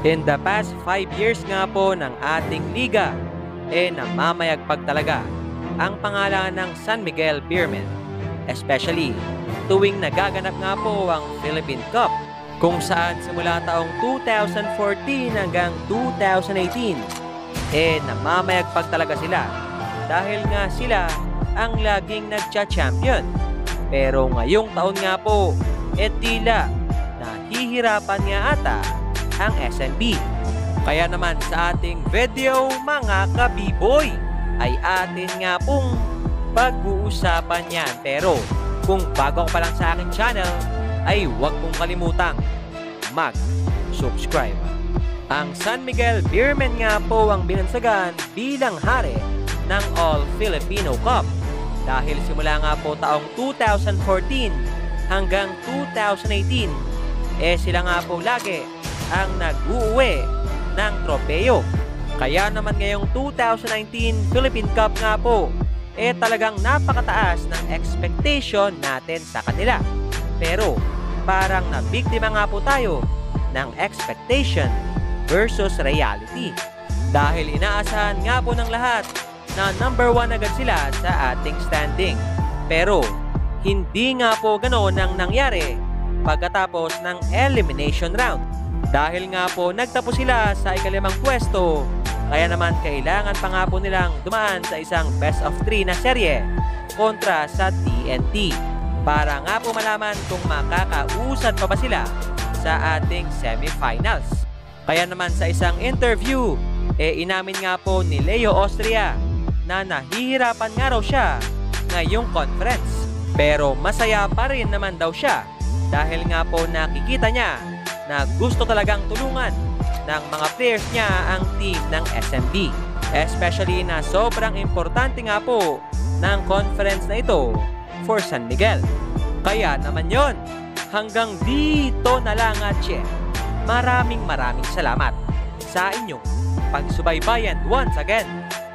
In the past 5 years nga po ng ating liga, namamayagpag talaga ang pangalan ng San Miguel Beermen. Especially tuwing nagaganap nga po ang Philippine Cup, kung saan simula taong 2014 hanggang 2018, namamayagpag talaga sila dahil nga sila ang laging nagcha-champion. Pero ngayong taon nga po, tila nahihirapan nga ata ang SNB. Kaya naman sa ating video mga kabiboy ay atin nga pong pag-uusapan yan. Pero kung bago ka pa lang sa aking channel ay huwag mong kalimutang mag-subscribe. Ang San Miguel Beermen nga po ang binansagan bilang hari ng All Filipino Cup dahil simula nga po taong 2014 hanggang 2018 sila nga po lagi ang nag-uuwi ng tropeyo. Kaya naman ngayong 2019 Philippine Cup nga po talagang napakataas ng expectation natin sa kanila. Pero parang nabiktima nga po tayo ng expectation versus reality dahil inaasahan nga po ng lahat na number 1 agad sila sa ating standing. Pero hindi nga po ganoon ang nangyari pagkatapos ng elimination round. Dahil nga po nagtapos sila sa ika-5 pwesto, kaya naman kailangan pa nga po nilang dumaan sa isang best of 3 na serye kontra sa TNT para nga po malaman kung makakausad pa ba sila sa ating semifinals. Kaya naman sa isang interview, inamin nga po ni Leo Austria na nahihirapan nga raw siya ngayong conference. Pero masaya pa rin naman daw siya dahil nga po nakikita niya na gusto talagang tulungan ng mga players niya ang team ng SMB. Especially na sobrang importante nga po ng conference na ito for San Miguel. Kaya naman yon, hanggang dito na lang at maraming salamat sa inyong pagsubaybayan once again.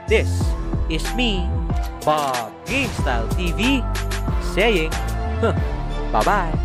This is me, Bob GameStyle TV, saying bye-bye.